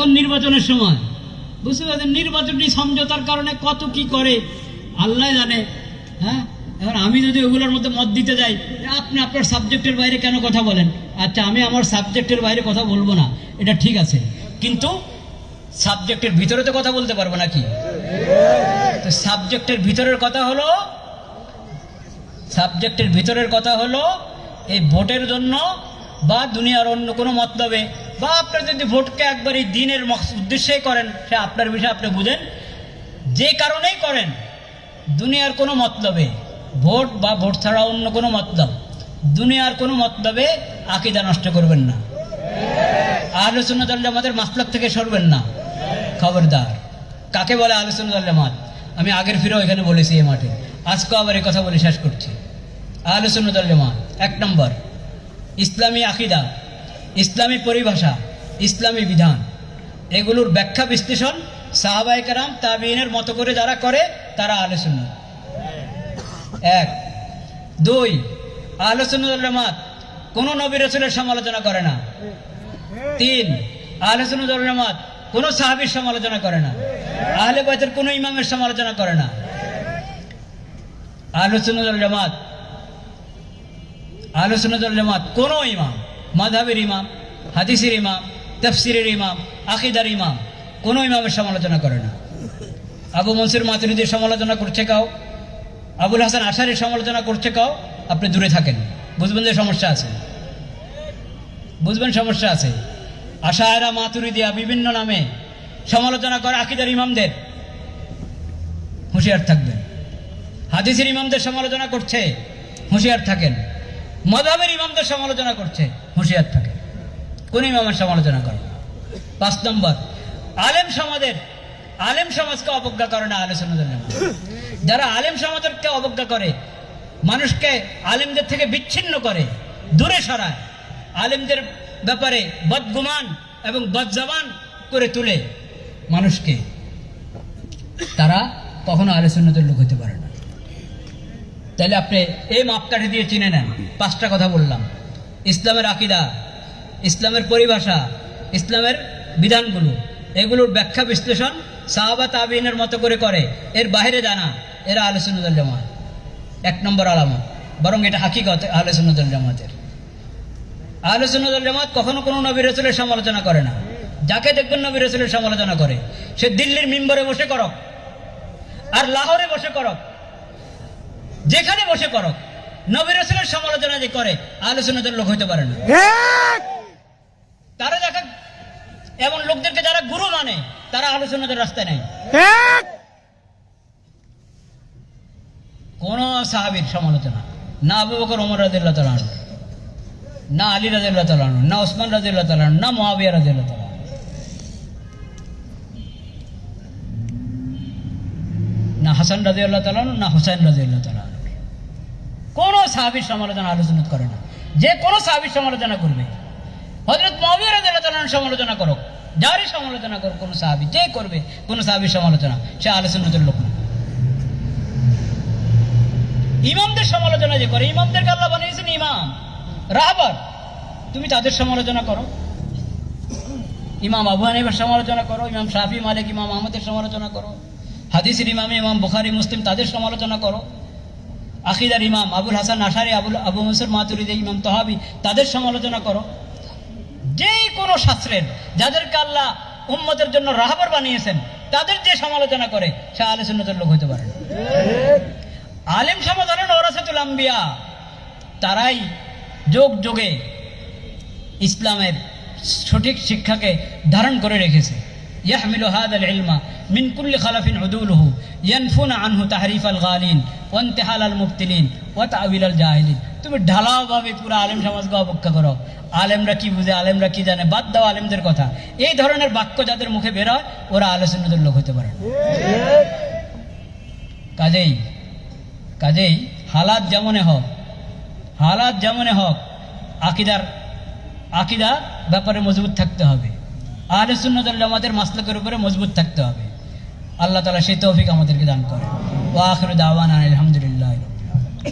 এখন নির্বাচনের সময়, বুঝতে পারছেন, নির্বাচনী সমঝোতার কারণে কত কি করে আল্লাহ জানে। হ্যাঁ, এখন আমি যদি ওগুলোর মধ্যে মত দিতে যাই, আপনি আপনার সাবজেক্টের বাইরে কেন কথা বলেন? আচ্ছা, আমি আমার সাবজেক্টের বাইরে কথা বলবো না, এটা ঠিক আছে, কিন্তু সাবজেক্টের ভিতরে তো কথা বলতে পারবো নাকি? তো সাবজেক্টের ভিতরের কথা হলো এই ভোটের জন্য বা দুনিয়ার অন্য কোনো মতলবে, বা আপনার যদি ভোটকে একবার এই দিনের উদ্দেশ্যেই করেন, সে আপনার বিষয়ে আপনি বুঝেন, যে কারণেই করেন, দুনিয়ার কোনো মতলবে, ভোট বা ভোট ছাড়া অন্য কোনো মতলব, দুনিয়ার কোনো মতলবে আকীদা নষ্ট করবেন না, আহলে সুন্নাত ওয়াল জামাতের মাসলাক থেকে সরবেন না, খবরদার। কাকে বলে আহলে সুন্নাত ওয়াল জামাত? আমি আগের ফিরেও এখানে বলেছি এই মাঠে, আজকেও আবার এই কথা বলে শেষ করছি। আহলে সুন্নাত ওয়াল জামাত 1 নম্বর ইসলামী আকীদা, ইসলামী পরিভাষা, ইসলামী বিধান, এগুলোর ব্যাখ্যা বিশ্লেষণ সাহাবায়ে কেরাম তাবিঈনের মতো করে যারা করে তারা আহলে সুন্নাত। 1 2 আহলে সুন্নাত ওয়াল জামাত কোনো নবী রাসূলের সমালোচনা করে না। 3 আহলে সুন্নাত ওয়াল জামাত কোনো সাহাবীর সমালোচনা করে না, আহলে বাইতের কোনো ইমামের সমালোচনা করে না। আহলে সুন্নাত ওয়াল জামাত কোনো ইমাম, মাযহাবের ইমাম, হাদিসের ইমাম, তাফসীরের ইমাম, আকীদার ইমাম, কোনো ইমামের সমালোচনা করে না। আবু মনসুর মাতুরিদির সমালোচনা করছে কাও, আবুল হাসান আশারীর সমালোচনা করছে কাও, আপনি দূরে থাকেন, বুঝবেন যে সমস্যা আছে, সমস্যা আছে। আশায়রা, মাতুরিদিয়া বিভিন্ন নামে সমালোচনা করে আকীদার ইমামদের, হুঁশিয়ার থাকবেন। হাদিসের ইমামদের সমালোচনা করছে, হুঁশিয়ার থাকেন। মাযহাবের ইমামদের সমালোচনা করছে, হুঁশিয়ার থাকেন। কোন ইমামের সমালোচনা করে? 5 নম্বর আলেম সমাজকে অবজ্ঞা করে না আহলে সুন্নাত ওয়াল জামাত। যারা আলেম সমাজকে অবজ্ঞা করে, মানুষকে আলেমদের থেকে বিচ্ছিন্ন করে, দূরে সরায়, আলেমদের ব্যাপারে বদগুমান এবং বদজবান করে তুলে মানুষকে, তারা কখনো আহলে সুন্নাতের লোক হতে পারে না। তাহলে আপনি এই মাপকাঠি দিয়ে চিনে নেন। 5টা কথা বললাম, ইসলামের আকীদা, ইসলামের পরিভাষা, ইসলামের বিধানগুলো, এগুলোর ব্যাখ্যা বিশ্লেষণ সাহাবা তাবিঈনের মতো করে এর বাইরে জানা, এরা আহলে সুন্নাত ওয়াল জামাত। 1 নম্বর আলামত, বরং এটা হাকিকত আহলে সুন্নাত ওয়াল জামাতের। আহলে সুন্নাত ওয়াল জামাত কখনো কোনো নবী রাসূলের সমালোচনা করে না। যাকে দেখবেন নবী রাসূলের সমালোচনা করে, সে দিল্লির মিম্বরে বসে করক আর লাহোরে বসে করক, যেখানে বসে করক, নবী রাসূলের সমালোচনা যে করে আহলে সুন্নাতের লোক হইতে পারে না। তারা দেখা এমন লোকদেরকে যারা গুরু মানে, তারা আহলে সুন্নাতের রাস্তায় নাই। কোন সাহাবীর সমালোচনা না, আবু বকর ওমর রাদিয়াল্লাহু তাআলা আনহু, না আলী রাদিয়াল্লাহু তাআলা আনহু, না ওসমান রাদিয়াল্লাহু তাআলা আনহু, না মুআবিয়া রাদিয়াল্লাহু তাআলা আনহু, না হাসান রাদিয়াল্লাহু তাআলা আনহু, না হুসাইন রাদিয়াল্লাহু তাআলা আনহু। কোন সাহাবীর সমালোচনা আহলে সুন্নাত করে না। যে কোন সাহাবীর সমালোচনা করবে, হযরত মুআবিয়া রাদিয়াল্লাহু তাআলা আনহু সমালোচনা করুক, যারই সমালোচনা করুক কোন সাহাবী, যে করবে কোন সাহাবীর সমালোচনা, সে আহলে সুন্নাতের লোক না। ইমামদের সমালোচনা যে করে, ইমামদেরকে আল্লাহ বানিয়েছেন ইমাম, রাহবার, তুমি তাদের সমালোচনা করো। ইমাম আবু হানিফার সমালোচনা করো, ইমাম শাফি, মালিক, ইমাম আহমদের সমালোচনা করো, হাদিসের ইমাম, ইমাম বুখারী, মুসলিম, তাদের সমালোচনা করো। আকীদার ইমাম আবুল হাসান আশারী, আবু মনসুর মাতুরিদি, ইমাম তাহাবী, তাদের সমালোচনা করো। যে কোনো শাস্ত্রের যাদেরকে আল্লাহ উম্মতের জন্য রাহবার বানিয়েছেন, তাদের যে সমালোচনা করে, সে আহলে সুন্নাতের লোক হতে পারে। আলেম সমাজ হলেন ওরাসাতুল আম্বিয়া, তারাই যোগ যোগে ইসলামের সঠিক শিক্ষাকে ধারণ করে রেখেছে। ইয়াহমিলু হাযাল ইলমা মিন কুল্লি খালাফিন উদুলুহু ইয়ানফুনা আনহু তাহরিফাল গালিন ওয়া ইনতিহালাল মুবতিলিন ওয়া তা'ওয়িলাল জাহিলিন। তুমি ঢালাওভাবে পুরো আলেম সমাজকে অবজ্ঞা করো, আলেমরা কি বুঝে, আলেমরা কি জানে, বাদ দাও আলেমদের কথা। এই ধরনের বাক্য যাদের মুখে বের হয়, ওরা আহলে সুন্নাতের লোক হতে পারে। কাজেই হালাত যেমনে হোক, আকীদার ব্যাপারে মজবুত থাকতে হবে, আহলে সুন্নাত ওয়াল জামাতের মাসলাকের উপরে মজবুত থাকতে হবে। আল্লাহ তাআলা সেই তৌফিক আমাদেরকে দান করে। ওয়া আখিরু দাওয়ানা আলহামদুলিল্লাহি রাব্বিল আলামিন।